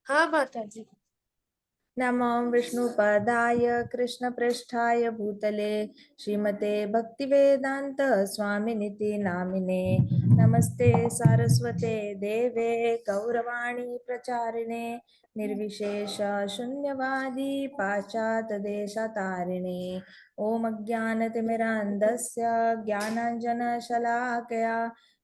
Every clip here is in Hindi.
हाँ माता जी। नमो विष्णुपदाय कृष्णपृष्ठाय भूतले श्रीमते भक्तिवेदांत स्वामिनिति नामिने नमस्ते सारस्वते देवे गौरवाणी प्रचारिणे निर्विशेष शून्यवादी पाश्चात्य देशतारिणे ओम अज्ञानतिमिरान्धस्य ज्ञानाञ्जनशलाकया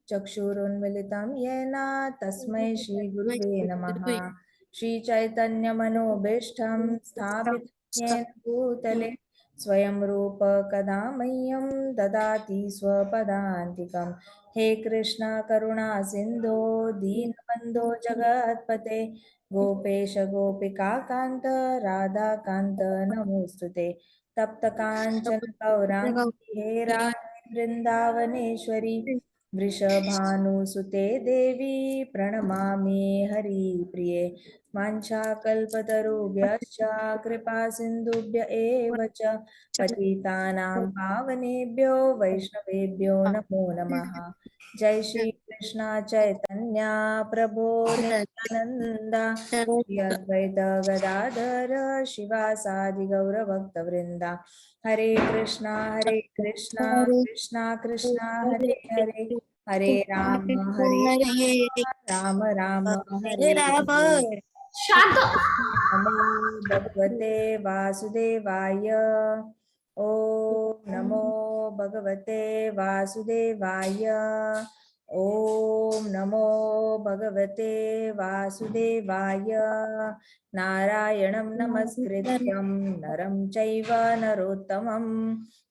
चक्षुरुन्मिलितं येन तस्मै श्रीगुरुवे नमः। श्री चैतन्य मनोभीष्टं स्थापित येन भूतले स्वयं रूप कदा मह्यं ददाति स्वपदान्तिकं। हे कृष्ण करुणा सिंधो दीनबन्धो जगत्पते गोपेश गोपिका कांत राधा कांत नमोस्तुते। तप्त कांचन गौरांगी हे राधे वृंदावनेश्वरी वृषभानुसुते देवी प्रणमामि हरिप्रिये। वाञ्छाकल्पतरुभ्यश्च कृपा सिन्धुभ्य एव च पतितानां पावनेभ्यो वैष्णवेभ्यो नमो नमः। जय श्री कृष्ण चैतन्य प्रभो नित्यानंद श्री अद्वैत गदाधर शिवासादि गौरभक्तवृंदा। हरे कृष्णा कृष्णा कृष्णा हरे हरे हरे राम राम हरे हरे राम। हरे। शांत। नमो भगवते वासुदेवाय। ओम नमो भगवते वासुदेवाय। ओम नमो भगवते वासुदेवाय। नारायणं नमस्कृत्यं नरं चैव नरोत्तमं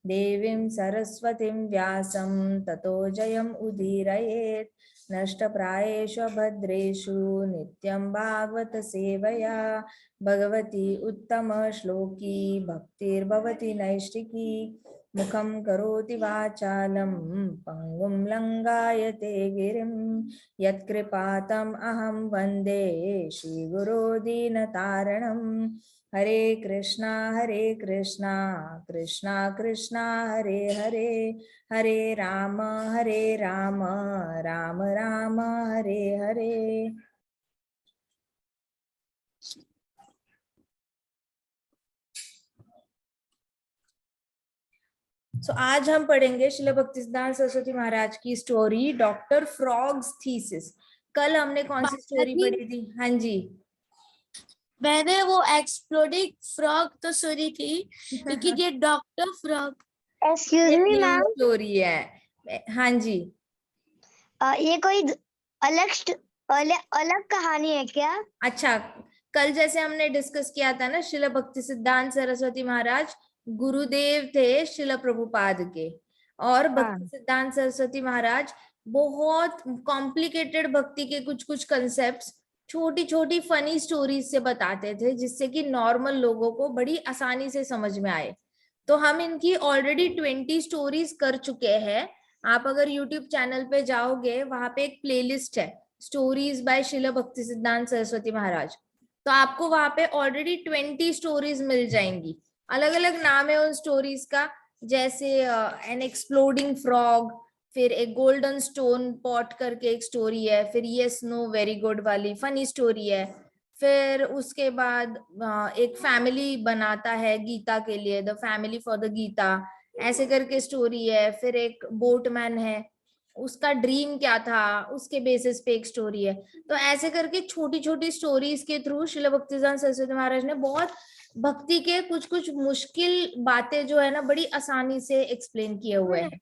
देवीं सरस्वतीं व्यासं ततो जयम् उदीरयेत्। नष्टप्रायेषु भद्रेषु नित्यं भागवत सेवया भगवती उत्तमश्लोकी भक्तिर्भवति नैष्टिकी। मुखं करोति वाचालं पङ्गुं लङ्घयते गिरिं यत्कृपातम् अहं वन्दे श्रीगुरो दीनतारणं। हरे कृष्णा कृष्णा कृष्णा हरे हरे हरे राम राम राम हरे हरे। आज हम पढ़ेंगे श्रील भक्तिसिद्धांत सरस्वती महाराज की स्टोरी डॉक्टर फ्रॉग्स थीसिस। कल हमने कौन सी स्टोरी पढ़ी थी? हाँ जी, मैंने वो एक्सप्लोडिंग फ्रॉग तो सुनी थी, लेकिन ये doctor frog. Excuse me ma'am, story है। हाँ जी, ये कोई अलग कहानी है क्या? अच्छा, कल जैसे हमने डिस्कस किया था ना, श्रील भक्ति सिद्धांत सरस्वती महाराज गुरुदेव थे श्रील प्रभुपाद के, और भक्ति सिद्धांत सरस्वती महाराज बहुत कॉम्प्लिकेटेड भक्ति के कुछ कुछ कंसेप्ट्स छोटी छोटी फनी स्टोरीज से बताते थे, जिससे कि नॉर्मल लोगों को बड़ी आसानी से समझ में आए। तो हम इनकी ऑलरेडी 20 स्टोरीज कर चुके हैं। आप अगर यूट्यूब चैनल पे जाओगे, वहां पे एक प्लेलिस्ट है स्टोरीज बाय श्रील भक्ति सिद्धांत सरस्वती महाराज, तो आपको वहां पे ऑलरेडी 20 स्टोरीज मिल जाएंगी। अलग अलग नाम है उन स्टोरीज का, जैसे एन एक्सप्लोडिंग फ्रॉग, फिर एक गोल्डन स्टोन पॉट करके एक स्टोरी है, फिर यस नो वेरी गुड वाली फनी स्टोरी है, फिर उसके बाद एक फैमिली बनाता है गीता के लिए, the family for the Gita, ऐसे करके स्टोरी है। फिर एक बोटमैन है, उसका ड्रीम क्या था, उसके बेसिस पे एक स्टोरी है। तो ऐसे करके छोटी छोटी स्टोरीज के थ्रू श्रील भक्तिसिद्धांत सरस्वती महाराज ने बहुत भक्ति के कुछ कुछ मुश्किल बातें जो है ना, बड़ी आसानी से एक्सप्लेन किए हुए हैं।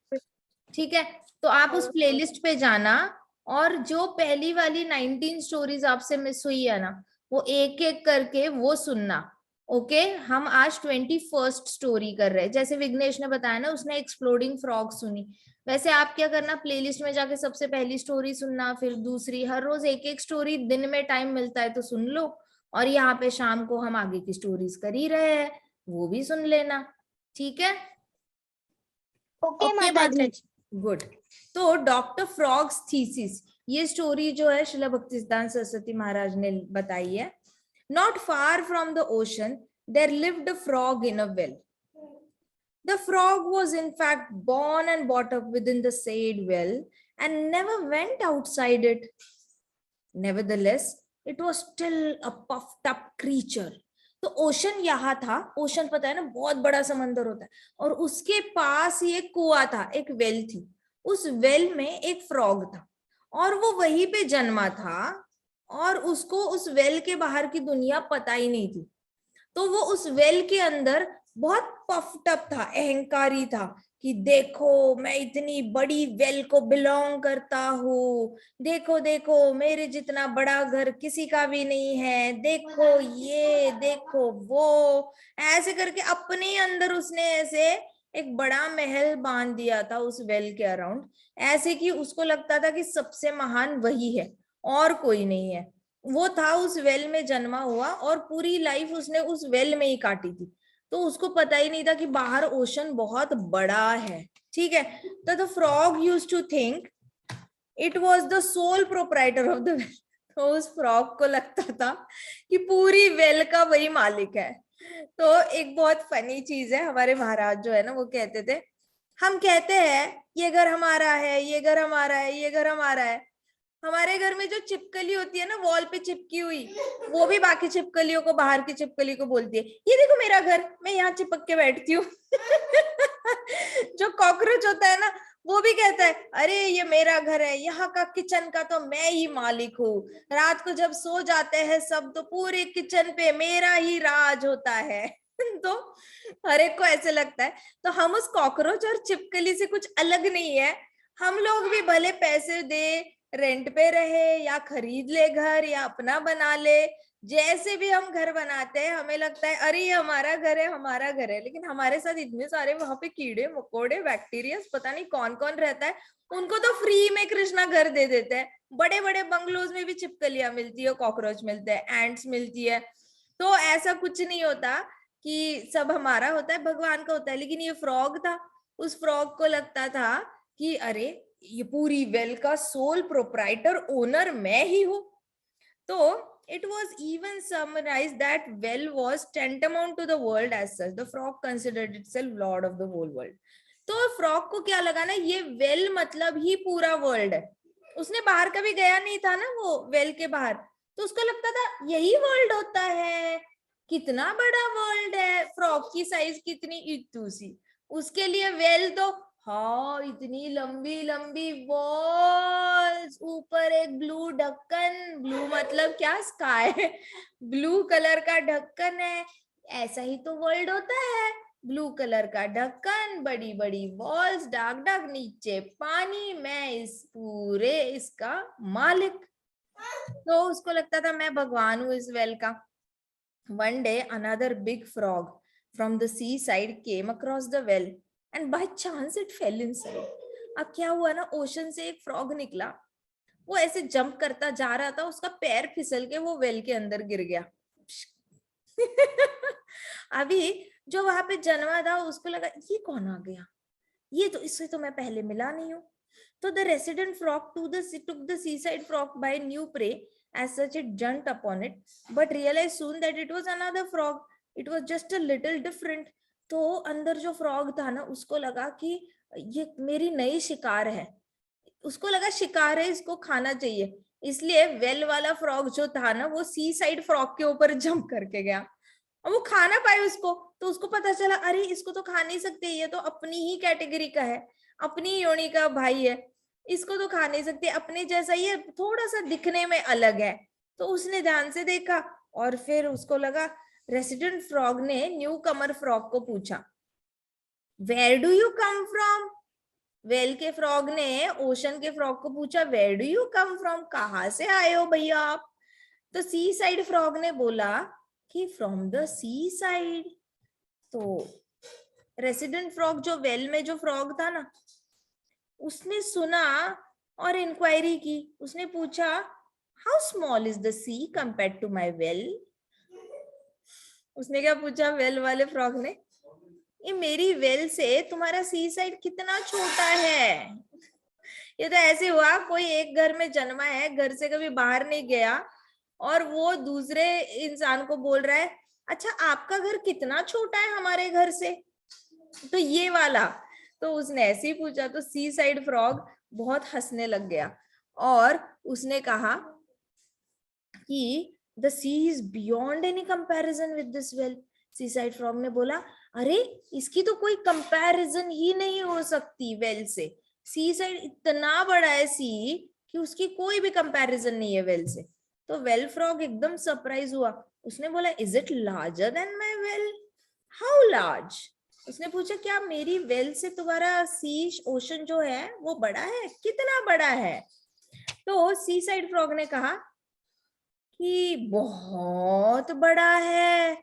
ठीक है, तो आप उस प्लेलिस्ट पे जाना, और जो पहली वाली 19 स्टोरीज आपसे मिस हुई है ना, वो एक एक करके वो सुनना। ओके, हम आज 21st स्टोरी कर रहे हैं। जैसे विघ्नेश ने बताया ना, उसने एक्सप्लोडिंग फ्रॉग सुनी, वैसे आप क्या करना, प्लेलिस्ट में जाके सबसे पहली स्टोरी सुनना, फिर दूसरी, हर रोज एक एक स्टोरी, दिन में टाइम मिलता है तो सुन लो, और यहाँ पे शाम को हम आगे की स्टोरीज कर ही रहे हैं, वो भी सुन लेना। ठीक है, ओके माता जी। गुड। तो डॉक्टर फ्रॉग्स थीसिस, ये स्टोरी जो है श्रील भक्तिसिद्धांत सरस्वती महाराज ने बताई है। Not far from the ocean there lived a frog in a well. The frog was in fact born and brought up within the said well and never went outside it. Nevertheless, it was still a puffed up creature. तो ओशन यहाँ था, ओशन पता है ना बहुत बड़ा समंदर होता है, और उसके पास ही एक कुआं था, एक वेल थी। उस वेल में एक फ्रॉग था और वो वहीं पे जन्मा था, और उसको उस वेल के बाहर की दुनिया पता ही नहीं थी। तो वो उस वेल के अंदर बहुत पफ्ड अप था, अहंकारी था कि देखो मैं इतनी बड़ी वेल को बिलोंग करता हूँ, देखो देखो मेरे जितना बड़ा घर किसी का भी नहीं है, देखो ये देखो वो, ऐसे करके अपने अंदर उसने ऐसे एक बड़ा महल बांध दिया था उस वेल के अराउंड, ऐसे कि उसको लगता था कि सबसे महान वही है और कोई नहीं है। वो था उस वेल में जन्मा हुआ और पूरी लाइफ उसने उस वेल में ही काटी थी, तो उसको पता ही नहीं था कि बाहर ओशन बहुत बड़ा है। ठीक है, तो the frog used to think it was the sole proprietor of the well. तो उस फ्रॉग को लगता था कि पूरी वेल का वही मालिक है। तो एक बहुत फनी चीज है, हमारे महाराज जो है ना वो कहते थे, हम कहते हैं ये घर हमारा है, ये घर हमारा है, ये घर हमारा है। हमारे घर में जो छिपकली होती है ना वॉल पे चिपकी हुई, वो भी बाकी छिपकलियों को, बाहर की छिपकली को बोलती है ये देखो मेरा घर, मैं यहाँ चिपक के बैठती हूँ। जो कॉकरोच होता है ना वो भी कहता है अरे ये मेरा घर है, यहाँ का किचन का तो मैं ही मालिक हूँ, रात को जब सो जाते हैं सब तो पूरे किचन पे मेरा ही राज होता है। तो हर एक को ऐसे लगता है। तो हम उस कॉकरोच और छिपकली से कुछ अलग नहीं है। हम लोग भी भले पैसे दे, रेंट पे रहे या खरीद ले घर या अपना बना ले, जैसे भी हम घर बनाते हैं हमें लगता है अरे ये हमारा घर है, हमारा घर है, लेकिन हमारे साथ इतने सारे वहां पे कीड़े मकोड़े बैक्टीरिया पता नहीं कौन कौन रहता है, उनको तो फ्री में कृष्णा घर दे देते हैं। बड़े बड़े बंगलोज में भी छिपकलियां मिलती है, कॉकरोच मिलते हैं, एंट्स मिलती है। तो ऐसा कुछ नहीं होता कि सब हमारा होता है, भगवान का होता है। लेकिन ये फ्रॉग था, उस फ्रॉग को लगता था कि अरे ये पूरी वेल का सोल प्रोप्राइटर ओनर मैं ही हूं। तो it was even summarized that well was tantamount to the world as such. The frog considered itself lord of the whole world. तो फ्रॉग को क्या लगा ना ये वेल मतलब ही पूरा वर्ल्ड है। उसने बाहर कभी गया नहीं था ना वो वेल के बाहर, तो उसको लगता था यही वर्ल्ड होता है, कितना बड़ा वर्ल्ड है, फ्रॉग की साइज कितनी इतू सी, उसके लिए वेल तो हाँ इतनी लंबी लंबी वॉल्स, ऊपर एक ब्लू ढक्कन, ब्लू मतलब क्या स्काई, ब्लू कलर का ढक्कन है, ऐसा ही तो वर्ल्ड होता है, ब्लू कलर का ढक्कन, बड़ी बड़ी वॉल्स, डार्क डार्क, नीचे पानी, मैं इस पूरे इसका मालिक। तो उसको लगता था मैं भगवान हूँ इस वेल का। One day another big frog from the seaside came across the well and by chance it fell inside. अब क्या हुआ ना, ओशन से एक फ्रॉग निकला, वो ऐसे जंप करता जा रहा था, उसका पैर फिसल के वो वेल के अंदर गिर गया। अभी जो वहां पे जन्मा था उसको लगा ये कौन आ गया, ये तो इससे तो मैं पहले मिला नहीं हूँ। तो the resident frog took the seaside frog by new prey. As such, it jumped upon it, but realized soon that it was another frog. It was just a little different. तो अंदर जो फ्रॉग था ना उसको लगा कि ये मेरी नई शिकार है, उसको लगा शिकार है, इसको खाना चाहिए, इसलिए वेल वाला फ्रॉग जो था ना वो सी साइड फ्रॉग के ऊपर जंप करके गया और वो खा ना पाए उसको। तो उसको पता चला अरे इसको तो खा नहीं सकते, ये तो अपनी ही कैटेगरी का है, अपनी योनि का भाई है, इसको तो खा नहीं सकते, अपने जैसा ये थोड़ा सा दिखने में अलग है। तो उसने ध्यान से देखा और फिर उसको लगा, रेसिडेंट फ्रॉग ने न्यू कमर फ्रॉग को पूछा where do you come from. Well के फ्रॉग ने ओशन के फ्रॉग को पूछा where do you come from, कहाँ से आए हो भैया आप। तो सी साइड फ्रॉग ने बोला कि फ्रॉम द सी साइड। तो रेसिडेंट फ्रॉग जो वेल में जो फ्रॉग था ना उसने सुना और इंक्वायरी की, उसने पूछा how small is the sea compare to my well. उसने क्या पूछा वेल वाले फ्रॉग ने, ये मेरी वेल से तुम्हारा सी साइड कितना छोटा है। ये तो ऐसे हुआ कोई एक घर में जन्मा है, घर से कभी बाहर नहीं गया, और वो दूसरे इंसान को बोल रहा है अच्छा आपका घर कितना छोटा है हमारे घर से, तो ये वाला। तो उसने ऐसे ही पूछा, तो सी साइड फ्रॉग बहुत हंसने लग गया और उसने कहा कि the sea is beyond any comparison with this well. Seaside frog ने बोला अरे इसकी तो कोई कंपैरिजन ही नहीं हो सकती वेल से। सी साइड इतना बड़ा है सी कि उसकी कोई भी कंपैरिजन नहीं है वेल से। तो वेल फ्रॉग एकदम सरप्राइज हुआ, उसने बोला is it larger than my well? How large? उसने पूछा क्या मेरी वेल से तुम्हारा सी ओशन जो है वो बड़ा है? कितना बड़ा है? तो सी साइड फ्रॉग ने कहा कि बहुत बड़ा है।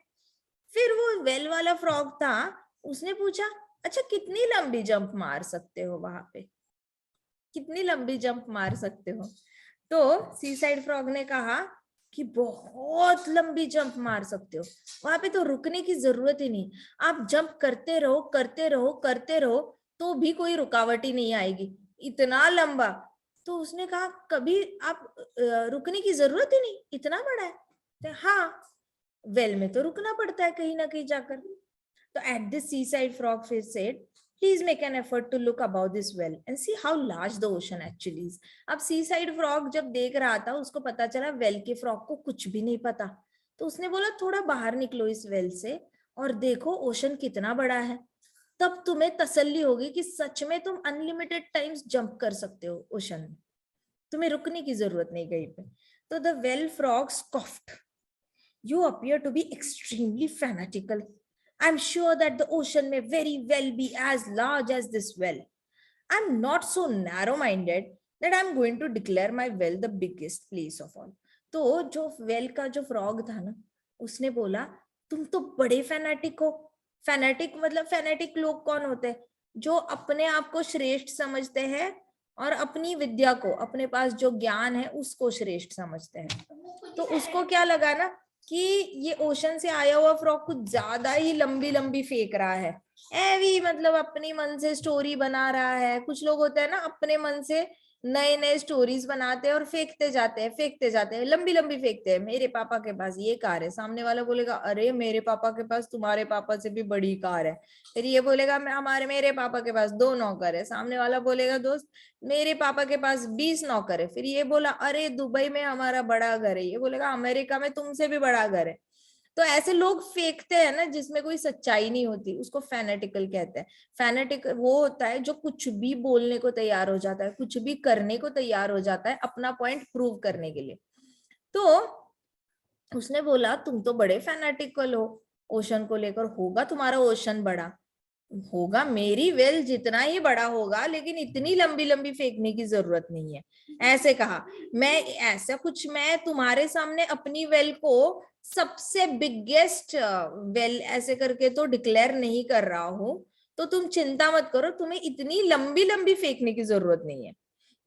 फिर वो वेल वाला फ्रॉग था, उसने पूछा अच्छा कितनी लंबी जंप मार सकते हो वहां पे? कितनी लंबी जंप मार सकते हो? तो सी साइड फ्रॉग ने कहा कि बहुत लंबी जंप मार सकते हो, वहां पे तो रुकने की जरूरत ही नहीं, आप जंप करते रहो करते रहो करते रहो तो भी कोई रुकावट ही नहीं आएगी, इतना लंबा। तो उसने कहा कभी आप रुकने की जरूरत ही नहीं, इतना बड़ा है? तो हाँ, वेल में तो रुकना पड़ता है कहीं ना कहीं जाकर। तो at this seaside frog फिर said please make an effort to look about this well and see how large the ocean actually is. अब सी साइड फ्रॉग जब देख रहा था उसको पता चला वेल के फ्रॉग को कुछ भी नहीं पता। तो उसने बोला थोड़ा बाहर निकलो इस वेल से और देखो ओशन कितना बड़ा है, तब तुम्हें तसल्ली होगी कि सच में तुम अनलिमिटेड टाइम्स जंप कर सकते हो ओशन में, तुम्हें रुकने की जरूरत नहीं कहीं पे। तो the well frog scoffed, you appear to be extremely fanatical. I'm sure that the ocean may very well be as large as this well. I'm not so narrow-minded that I'm going to declare my well the biggest place of all. तो जो वेल का जो फ्रॉग था ना, उसने बोला तुम तो बड़े फैनेटिक हो। फैनेटिक मतलब फैनेटिक लोग कौन होते हैं? जो अपने आप को श्रेष्ठ समझते हैं और अपनी विद्या को, अपने पास जो ज्ञान है उसको श्रेष्ठ समझते हैं। तो उसको क्या लगा ना कि ये ओशन से आया हुआ फ्रॉग कुछ ज्यादा ही लंबी लंबी फेंक रहा है, एवी मतलब अपने मन से स्टोरी बना रहा है। कुछ लोग होते हैं ना अपने मन से नए नए स्टोरीज बनाते हैं और फेंकते जाते हैं लंबी लंबी फेंकते हैं। मेरे पापा के पास ये कार है, सामने वाला बोलेगा अरे मेरे पापा के पास तुम्हारे पापा से भी बड़ी कार है। फिर ये बोलेगा मेरे पापा के पास 2 नौकर है, सामने वाला बोलेगा दोस्त मेरे पापा के पास 20 नौकर है। फिर ये बोला अरे दुबई में हमारा बड़ा घर है, ये बोलेगा अमेरिका में तुमसे भी बड़ा घर है। तो ऐसे लोग फेंकते हैं ना जिसमें कोई सच्चाई नहीं होती, उसको फैनेटिकल कहते हैं। फैनेटिक वो होता है जो कुछ भी बोलने को तैयार हो जाता है, कुछ भी करने को तैयार हो जाता है अपना पॉइंट प्रूव करने के लिए। तो उसने बोला तुम तो बड़े फैनेटिकल हो ओशन को लेकर, होगा तुम्हारा ओशन बड़ा, होगा मेरी वेल जितना ही बड़ा होगा, लेकिन इतनी लंबी लंबी फेंकने की जरूरत नहीं है। ऐसे कहा मैं तुम्हारे सामने अपनी वेल को सबसे बिगेस्ट वेल ऐसे करके तो डिक्लेयर नहीं कर रहा हूं, तो तुम चिंता मत करो, तुम्हें इतनी लंबी लंबी फेंकने की जरूरत नहीं है।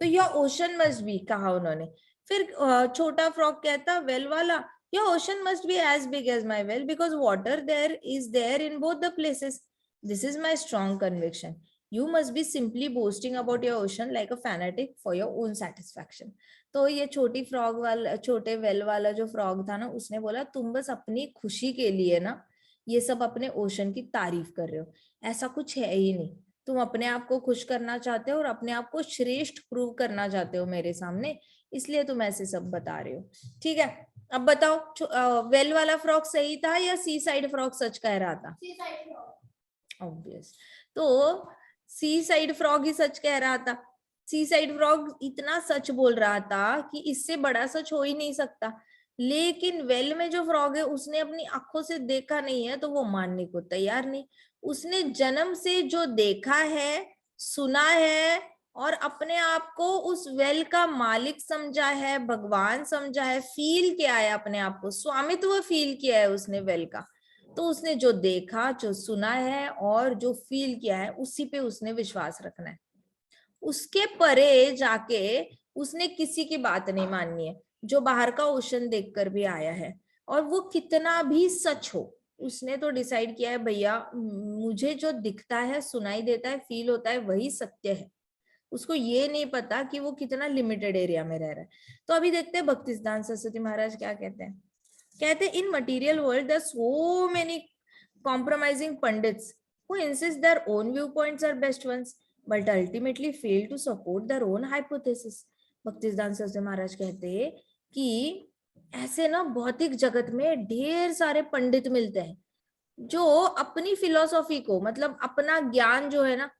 तो यह ओशन मस्ट बी कहा उन्होंने। फिर छोटा फ्रॉग कहता वेल वाला your ocean must be as big as my well because water there is there in both the places. This is my strong conviction. You must be simply boasting about your ocean like a fanatic for your own satisfaction. तो ये छोटी फ्रॉग वाला, छोटे वेल वाला जो फ्रॉग था ना, उसने बोला तुम बस अपनी खुशी के लिए ना ये सब अपने ओशन की तारीफ कर रहे हो, ऐसा कुछ है ही नहीं। तुम अपने आप को खुश करना चाहते हो और अपने आप को श्रेष्ठ प्रूव करना चाहते हो मेरे सामने, इसलिए तुम ऐसे सब बता रहे हो। ठीक है, अब बताओ वेल वाला फ्रॉग सही था या सी साइड फ्रॉग सच कह रहा था? ऑब्वियस, तो सी साइड फ्रॉग ही सच कह रहा था। सी साइड फ्रॉग इतना सच बोल रहा था कि इससे बड़ा सच हो ही नहीं सकता। लेकिन वेल में जो फ्रॉग है उसने अपनी आंखों से देखा नहीं है, तो वो मानने को तैयार नहीं। उसने जन्म से जो देखा है, सुना है और अपने आप को उस वेल का मालिक समझा है, भगवान समझा है, फील किया है, अपने आप को स्वामित्व फील किया है उसने वेल का। तो उसने जो देखा, जो सुना है और जो फील किया है उसी पे उसने विश्वास रखना है। उसके परे जाके उसने किसी की बात नहीं माननी है। जो बाहर का ओशन देखकर भी आया है और वो कितना भी सच हो, उसने तो डिसाइड किया है भैया मुझे जो दिखता है, सुनाई देता है, फील होता है वही सत्य है। उसको ये नहीं पता कि वो कितना लिमिटेड एरिया में रह रहा है। तो अभी देखते हैं भक्तिसिद्धांत सरस्वती महाराज क्या कहते हैं। कहते हैं in material world there so many compromising pundits who insist their own viewpoints are best ones but ultimately fail to support their own hypothesis. Bhaktisiddhanta Saraswati Maharaj कहते हैं कि ऐसे ना भौतिक जगत में ढेर सारे पंडित मिलते हैं जो अपनी फिलॉसफी को, मतलब अपना ज्ञान जो है ना,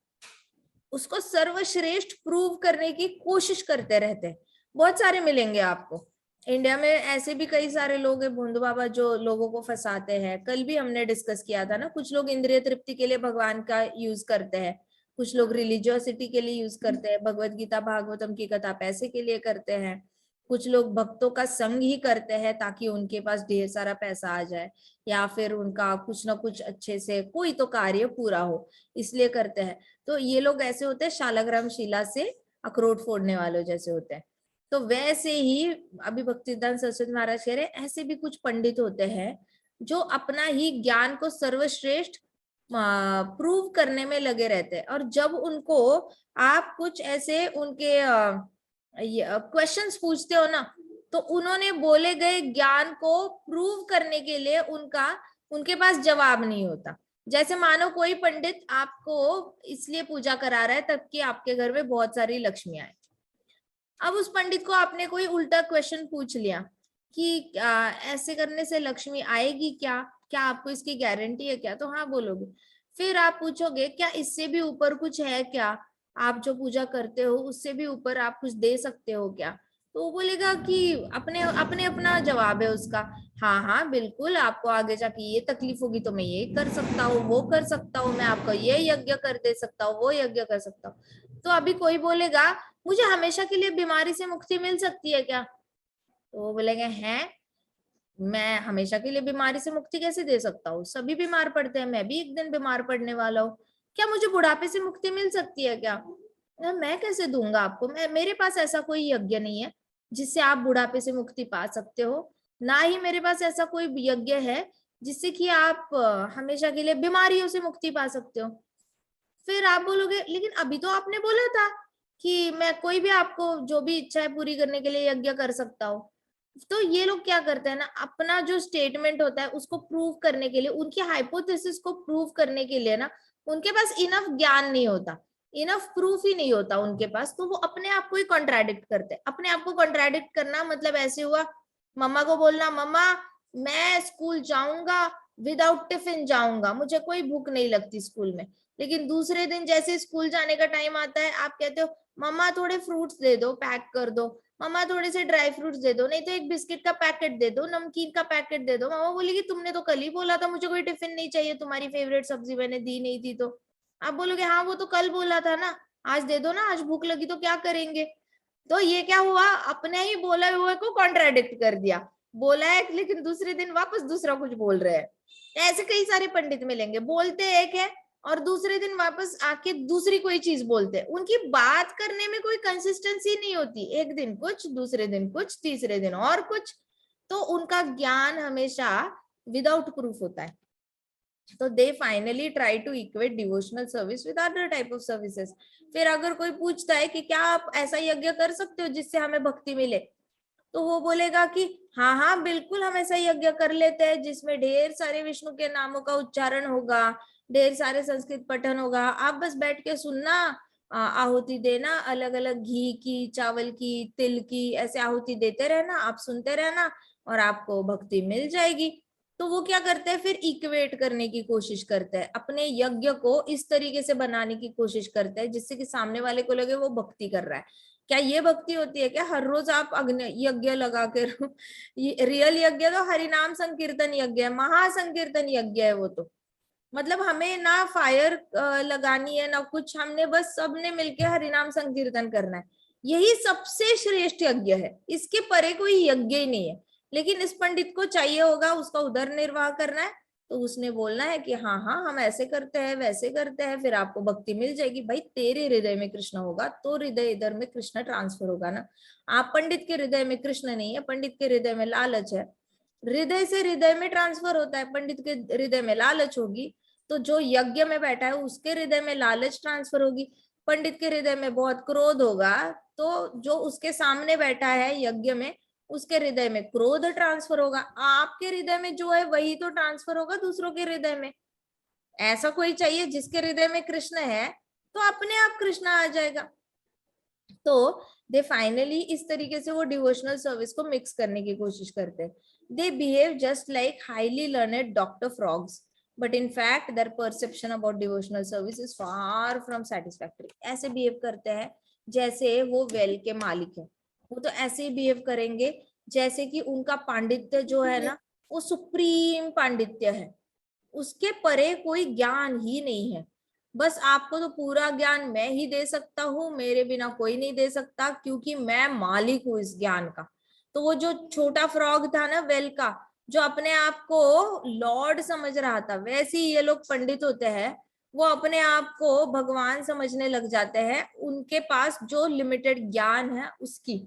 उसको सर्वश्रेष्ठ प्रूव करने की कोशिश करते रहते हैं। बहुत सारे मिलेंगे आपको इंडिया में, ऐसे भी कई सारे लोग हैं भोंदू बाबा जो लोगों को फंसाते हैं। कल भी हमने डिस्कस किया था ना, कुछ लोग इंद्रिय तृप्ति के लिए भगवान का यूज करते हैं, कुछ लोग रिलीजियोसिटी के लिए यूज करते हैं, भगवत गीता भागवतम की कथा पैसे के लिए करते हैं, कुछ लोग भक्तों का संग ही करते हैं ताकि उनके पास ढेर सारा पैसा आ जाए, या फिर उनका कुछ ना कुछ अच्छे से कोई तो कार्य पूरा हो, इसलिए करते हैं। तो ये लोग ऐसे होते हैं शालाग्राम शिला से अखरोट फोड़ने वालों जैसे होते हैं। तो वैसे ही अभी भक्तिसिद्धांत सरस्वती महाराज कह रहे हैं, ऐसे भी कुछ पंडित होते हैं जो अपना ही ज्ञान को सर्वश्रेष्ठ प्रूव करने में लगे रहते हैं। और जब उनको आप कुछ ऐसे उनके क्वेश्चंस पूछते हो ना, तो उन्होंने बोले गए ज्ञान को प्रूव करने के लिए उनके पास जवाब नहीं होता। जैसे मानो कोई पंडित आपको इसलिए पूजा करा रहा है तब कि आपके घर में बहुत सारी लक्ष्मी आए। अब उस पंडित को आपने कोई उल्टा क्वेश्चन पूछ लिया कि ऐसे करने से लक्ष्मी आएगी क्या, क्या आपको इसकी गारंटी है क्या? तो हाँ बोलोगे। फिर आप पूछोगे क्या इससे भी ऊपर कुछ है क्या, आप जो पूजा करते हो उससे भी ऊपर आप कुछ दे सकते हो क्या? तो वो बोलेगा कि अपने अपने अपना जवाब है उसका, हाँ हाँ बिल्कुल, आपको आगे जाके ये तकलीफ होगी तो मैं ये कर सकता हूँ, वो कर सकता हूँ, मैं आपको ये यज्ञ कर दे सकता हूँ, वो यज्ञ कर सकता हूँ। तो अभी कोई बोलेगा मुझे हमेशा के लिए बीमारी से मुक्ति मिल सकती है क्या? तो वो बोलेंगे हैं, मैं हमेशा के लिए बीमारी से मुक्ति कैसे दे सकता हूँ, सभी बीमार पड़ते हैं, मैं भी एक दिन बीमार पड़ने वाला हूँ। क्या मुझे बुढ़ापे से मुक्ति मिल सकती है क्या? मैं कैसे दूंगा आपको, मेरे पास ऐसा कोई यज्ञ नहीं है जिससे आप बुढ़ापे से मुक्ति पा सकते हो, ना ही मेरे पास ऐसा कोई यज्ञ है जिससे कि आप हमेशा के लिए बीमारियों से मुक्ति पा सकते हो। फिर आप बोलोगे लेकिन अभी तो आपने बोला था कि मैं कोई भी आपको जो भी इच्छा है पूरी करने के लिए यज्ञ कर सकता हूँ। तो ये लोग क्या करते हैं ना, अपना जो स्टेटमेंट होता है उसको प्रूव करने के लिए, उनकी हाइपोथेसिस को प्रूव करने के लिए ना, उनके पास इनफ ज्ञान नहीं होता, इनफ प्रूफ ही नहीं होता उनके पास, तो वो अपने आप को ही कॉन्ट्राडिक्ट करते हैं। अपने आप को कॉन्ट्राडिक्ट करना मतलब ऐसे हुआ, मम्मा को बोलना मम्मा मैं स्कूल जाऊंगा, विदाउट टिफिन जाऊंगा, मुझे कोई भूख नहीं लगती स्कूल में। लेकिन दूसरे दिन जैसे स्कूल जाने का टाइम आता है आप कहते हो मम्मा थोड़े फ्रूट्स दे दो, पैक कर दो, मम्मा थोड़े से ड्राई फ्रूट्स दे दो, नहीं तो एक बिस्किट का पैकेट दे दो, नमकीन का पैकेट दे दो। मामा बोलेगी तुमने तो कल ही बोला था मुझे कोई टिफिन नहीं चाहिए, तुम्हारी फेवरेट सब्जी मैंने दी नहीं थी। तो आप बोलोगे हाँ वो तो कल बोला था ना, आज दे दो ना, आज भूख लगी तो क्या करेंगे। तो ये क्या हुआ, अपने ही बोला हुए को कॉन्ट्राडिक्ट कर दिया, बोला है लेकिन दूसरे दिन वापस दूसरा कुछ बोल रहे हैं। ऐसे कई सारे पंडित मिलेंगे, बोलते एक है और दूसरे दिन वापस आके दूसरी कोई चीज बोलते हैं। उनकी बात करने में कोई कंसिस्टेंसी नहीं होती, एक दिन कुछ, दूसरे दिन कुछ, तीसरे दिन और कुछ। तो उनका ज्ञान हमेशा विदाउट प्रूफ होता है। तो they finally try to equate devotional service with other type of services. फिर अगर कोई पूछता है कि क्या आप ऐसा यज्ञ कर सकते हो जिससे हमें भक्ति मिले, तो वो बोलेगा कि हाँ हाँ बिल्कुल हम ऐसा यज्ञ कर लेते हैं जिसमें ढेर सारे विष्णु के नामों का उच्चारण होगा, ढेर सारे संस्कृत पठन होगा, आप बस बैठ के सुनना, आहुति देना, अलग अलग घी की, चावल की, तिल की, ऐसे आहुति देते रहना, आप सुनते रहना और आपको भक्ति मिल जाएगी। तो वो क्या करते हैं, फिर इक्वेट करने की कोशिश करते हैं, अपने यज्ञ को इस तरीके से बनाने की कोशिश करते हैं जिससे कि सामने वाले को लगे वो भक्ति कर रहा है। क्या ये भक्ति होती है क्या? हर रोज आप यज्ञ लगा के रियल यज्ञ तो हरिनाम संकीर्तन यज्ञ है, महासंकीर्तन यज्ञ है वो तो। मतलब हमें ना फायर लगानी है ना कुछ, हमने बस सबने मिलके हरिनाम संकीर्तन करना है, यही सबसे श्रेष्ठ यज्ञ है, इसके परे कोई यज्ञ ही नहीं है। लेकिन इस पंडित को चाहिए होगा उसका उदर निर्वाह करना है, तो उसने बोलना है कि हाँ हाँ हम ऐसे करते हैं वैसे करते हैं, फिर आपको भक्ति मिल जाएगी। भाई तेरे हृदय में कृष्ण होगा तो हृदय इधर में कृष्ण ट्रांसफर होगा ना। आप पंडित के हृदय में कृष्ण नहीं है, पंडित के हृदय में लालच है, हृदय से हृदय में ट्रांसफर होता है। पंडित के हृदय में लालच होगी तो जो यज्ञ में बैठा है उसके हृदय में लालच ट्रांसफर होगी। पंडित के हृदय में बहुत क्रोध होगा तो जो उसके सामने बैठा है यज्ञ में उसके हृदय में क्रोध ट्रांसफर होगा। आपके हृदय में जो है वही तो ट्रांसफर होगा दूसरों के हृदय में। ऐसा कोई चाहिए जिसके हृदय में कृष्ण है तो अपने आप कृष्ण आ जाएगा। तो दे फाइनली इस तरीके से वो डिवोशनल सर्विस को मिक्स करने की कोशिश करते हैं. They behave just like highly learned doctor frogs, but in fact their perception about devotional service is far from satisfactory. ऐसे बिहेव करते हैं जैसे वो वेल के मालिक है. वो तो ऐसे ही बिहेव करेंगे जैसे कि उनका पांडित्य जो है ना वो सुप्रीम पांडित्य है, उसके परे कोई ज्ञान ही नहीं है. बस आपको तो पूरा ज्ञान मैं ही दे सकता हूँ, मेरे बिना कोई नहीं दे सकता, क्योंकि मैं मालिक हूँ इस ज्ञान का. तो वो जो छोटा फ्रॉग था ना वेल का, जो अपने आप को लॉर्ड समझ रहा था, वैसे ही ये लोग पंडित होते हैं, वो अपने आप को भगवान समझने लग जाते हैं उनके पास जो लिमिटेड ज्ञान है उसकी,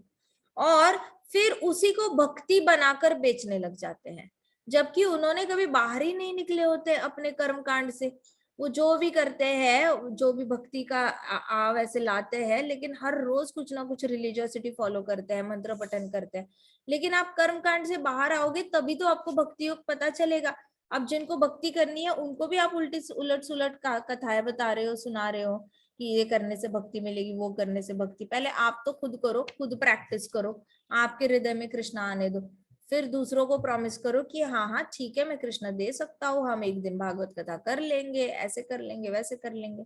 और फिर उसी को भक्ति बनाकर बेचने लग जाते हैं, जबकि उन्होंने कभी बाहर ही नहीं निकले होते अपने कर्म कांड से. वो जो भी करते हैं, जो भी भक्ति का वैसे लाते हैं, लेकिन हर रोज कुछ ना कुछ रिलीजियोसिटी फॉलो करते हैं, मंत्र पठन करते हैं. लेकिन आप कर्म कांड से बाहर आओगे तभी तो आपको भक्ति योग पता चलेगा. अब जिनको भक्ति करनी है उनको भी आप उल्टी उलट सुलट कथाएं बता रहे हो, सुना रहे हो कि ये करने से भक्ति मिलेगी, वो करने से भक्ति. पहले आप तो खुद करो, खुद प्रैक्टिस करो, आपके हृदय में कृष्ण आने दो, फिर दूसरों को प्रॉमिस करो कि हाँ हाँ ठीक है मैं कृष्ण दे सकता हूँ, हम एक दिन भागवत कथा कर लेंगे, ऐसे कर लेंगे, वैसे कर लेंगे.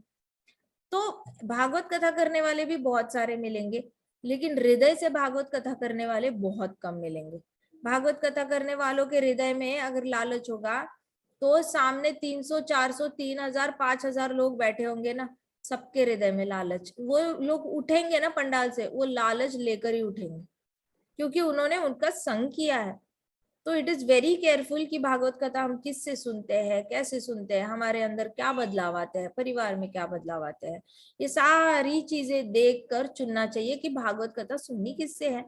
तो भागवत कथा करने वाले भी बहुत सारे मिलेंगे, लेकिन हृदय से भागवत कथा करने वाले बहुत कम मिलेंगे. भागवत कथा करने वालों के हृदय में अगर लालच होगा तो सामने 300, 400, 3000, 5000 लोग बैठे होंगे ना, सबके हृदय में लालच. वो लोग उठेंगे ना पंडाल से, वो लालच लेकर ही उठेंगे, क्योंकि उन्होंने उनका संग किया है. तो इट इज वेरी केयरफुल कि भागवत कथा हम किससे सुनते हैं, कैसे सुनते हैं, हमारे अंदर क्या बदलाव आते हैं, परिवार में क्या बदलाव आते हैं, ये सारी चीजें देखकर चुनना चाहिए कि भागवत कथा सुननी किससे है.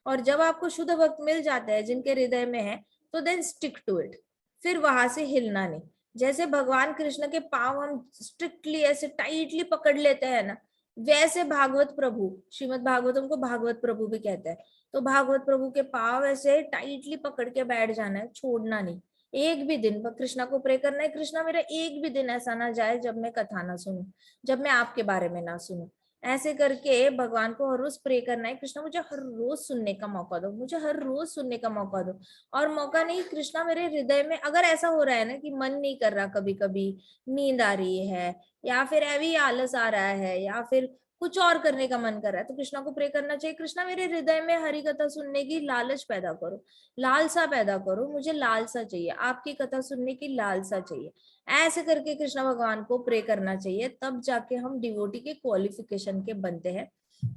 और जब आपको शुद्ध भक्त मिल जाते हैं जिनके हृदय में है, तो देन स्टिक टू इट, फिर वहां से हिलना नहीं. जैसे भगवान कृष्ण के पांव हम स्ट्रिक्टली ऐसे टाइटली पकड़ लेते हैं ना, वैसे भागवत प्रभु, श्रीमद् भागवतम को भागवत प्रभु भी कहते हैं, तो भागवत प्रभु के पाव ऐसे टाइटली पकड़ के बैठ जाना है, छोड़ना नहीं. एक भी दिन कृष्णा को प्रे करना है, कृष्णा मेरा एक भी दिन ऐसा ना जाए जब मैं कथा ना सुनूं, जब मैं आपके बारे में ना सुनूं. ऐसे करके भगवान को हर रोज प्रे करना है, कृष्णा मुझे हर रोज सुनने का मौका दो, मुझे हर रोज सुनने का मौका दो. और मौका नहीं, कृष्णा मेरे हृदय में अगर ऐसा हो रहा है ना कि मन नहीं कर रहा, कभी कभी नींद आ रही है, या फिर अभी आलस आ रहा है, या फिर कुछ और करने का मन कर रहा है, तो कृष्णा को प्रे करना चाहिए, कृष्णा मेरे हृदय में हरि कथा सुनने की लालच पैदा करो, लालसा पैदा करो, मुझे लालसा चाहिए, आपकी कथा सुनने की लालसा चाहिए. ऐसे करके कृष्णा भगवान को प्रे करना चाहिए, तब जाके हम डिवोटी के क्वालिफिकेशन के बनते हैं.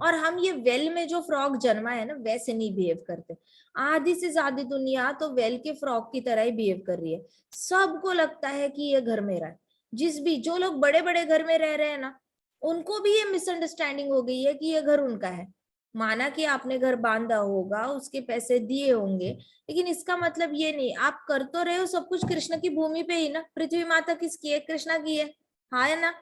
और हम ये वेल में जो फ्रॉग जन्मा है ना, वैसे नहीं बिहेव करते. आधी से ज्यादा दुनिया तो वेल के फ्रॉग की तरह ही बिहेव कर रही है. सबको लगता है कि ये घर मेरा है. जो लोग बड़े बड़े घर में रह रहे हैं ना, उनको भी ये मिसअंडरस्टैंडिंग हो गई है कि ये घर उनका है. माना कि आपने घर बांधा होगा, उसके पैसे दिए होंगे, लेकिन इसका मतलब ये नहीं, आप कर तो रहे हो सब कुछ कृष्ण की भूमि पे ही ना. पृथ्वी माता किसकी है? कृष्णा की है, हाँ है ना.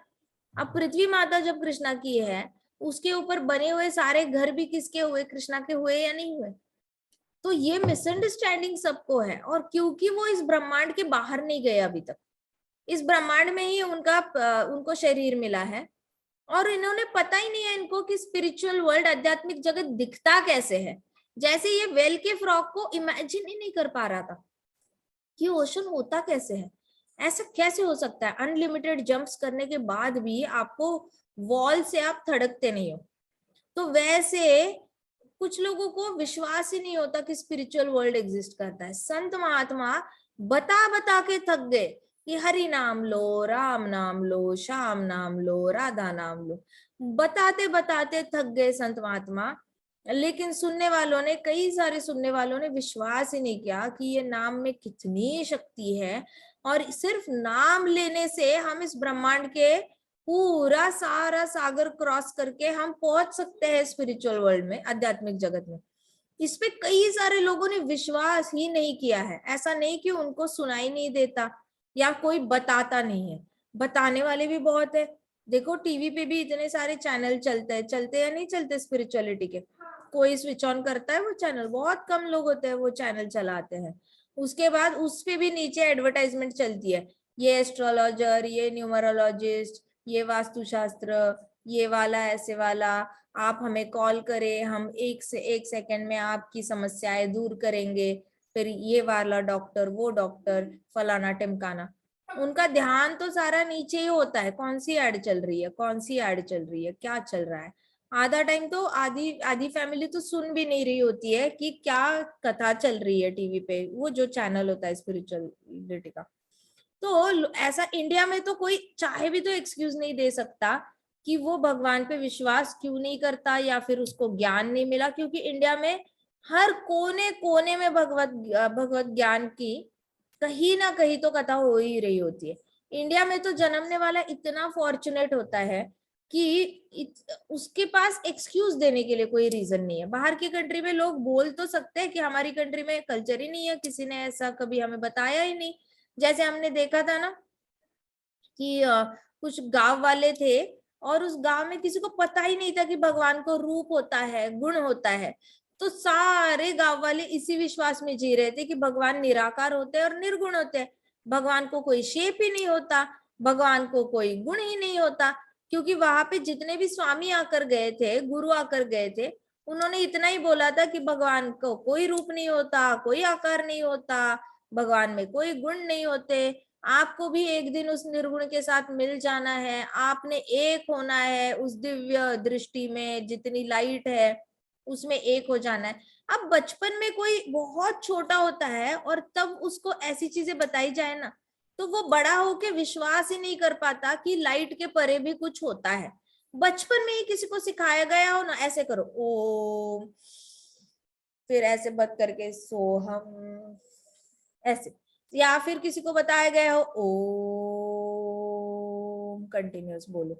अब पृथ्वी माता जब कृष्णा की है, उसके ऊपर बने हुए सारे घर भी किसके हुए? कृष्णा के हुए या नहीं हुए? तो ये मिसअंडरस्टैंडिंग सबको है, और क्योंकि वो इस ब्रह्मांड के बाहर नहीं गए अभी तक, इस ब्रह्मांड में ही उनको शरीर मिला है, और इन्होंने पता ही नहीं है इनको कि स्पिरिचुअल वर्ल्ड, आध्यात्मिक जगत दिखता कैसे है. जैसे ये वेल के फ्रॉक को इमेजिन ही नहीं कर पा रहा था कि ओशन होता कैसे है, ऐसा कैसे हो सकता है. अनलिमिटेड जंप्स करने के बाद भी आपको वॉल से आप थड़कते नहीं हो. तो वैसे कुछ लोगों को विश्वास ही नहीं होता कि स्पिरिचुअल वर्ल्ड एग्जिस्ट करता है. संत महात्मा बता बता के थक गए कि हरि नाम लो, राम नाम लो, श्याम नाम लो, राधा नाम लो, बताते बताते थक गए संत महात्मा. लेकिन कई सारे सुनने वालों ने विश्वास ही नहीं किया कि ये नाम में कितनी शक्ति है, और सिर्फ नाम लेने से हम इस ब्रह्मांड के पूरा सारा सागर क्रॉस करके हम पहुंच सकते हैं स्पिरिचुअल वर्ल्ड में, आध्यात्मिक जगत में. इस पे कई सारे लोगों ने विश्वास ही नहीं किया है. ऐसा नहीं कि उनको सुनाई नहीं देता या कोई बताता नहीं है, बताने वाले भी बहुत है. देखो टीवी पे भी इतने सारे चैनल चलते या नहीं चलते स्पिरिचुअलिटी के. कोई स्विच ऑन करता है वो चैनल, बहुत कम लोग होते हैं वो चैनल चलाते हैं. उसके बाद उस पे भी नीचे एडवर्टाइजमेंट चलती है, ये एस्ट्रोलॉजर, ये न्यूमरोलॉजिस्ट, ये वास्तुशास्त्र, ये वाला ऐसे वाला, आप हमें कॉल करें, हम 1 सेकंड में आपकी समस्याएं दूर करेंगे, फिर ये वाला डॉक्टर, वो डॉक्टर, फलाना टिमकाना। उनका ध्यान तो सारा नीचे ही होता है, कौन सी ऐड चल रही है, कौन सी ऐड चल रही है, क्या चल रहा है। आधा टाइम तो आधी आधी फैमिली तो सुन भी नहीं रही होती है कि क्या कथा चल रही है टीवी पे, वो जो चैनल होता है स्पिरिचुअलिटी का। तो ऐसा इंडिया में तो कोई चाहे भी तो एक्सक्यूज नहीं दे सकता कि वो भगवान पे विश्वास क्यों नहीं करता या फिर उसको ज्ञान नहीं मिला, क्योंकि इंडिया में हर कोने कोने में भगवत ज्ञान की कहीं ना कहीं तो कथा हो ही रही होती है। इंडिया में तो जन्मने वाला इतना फॉर्चुनेट होता है कि उसके पास एक्सक्यूज देने के लिए कोई रीजन नहीं है। बाहर की कंट्री में लोग बोल तो सकते हैं कि हमारी कंट्री में कल्चर ही नहीं है, किसी ने ऐसा कभी हमें बताया ही नहीं। जैसे हमने देखा था ना कि कुछ गांव वाले थे और उस गांव में किसी को पता ही नहीं था कि भगवान को रूप होता है, गुण होता है। तो सारे गांव वाले इसी विश्वास में जी रहे थे कि भगवान निराकार होते हैं और निर्गुण होते हैं, भगवान को कोई शेप ही नहीं होता, भगवान को कोई गुण ही नहीं होता। क्योंकि वहां पे जितने भी स्वामी आकर गए थे, गुरु आकर गए थे, उन्होंने इतना ही बोला था कि भगवान को कोई रूप नहीं होता, कोई आकार नहीं होता, भगवान में कोई गुण नहीं होते, आपको भी एक दिन उस निर्गुण के साथ मिल जाना है, आपने एक होना है उस दिव्य दृष्टि में, जितनी लाइट है उसमें एक हो जाना है। अब बचपन में कोई बहुत छोटा होता है और तब उसको ऐसी चीजें बताई जाए ना, तो वो बड़ा होके विश्वास ही नहीं कर पाता कि लाइट के परे भी कुछ होता है। बचपन में ही किसी को सिखाया गया हो ना, ऐसे करो ओम, फिर ऐसे बंद करके सोहम, ऐसे, या फिर किसी को बताया गया हो ओम कंटिन्यूअस बोलो,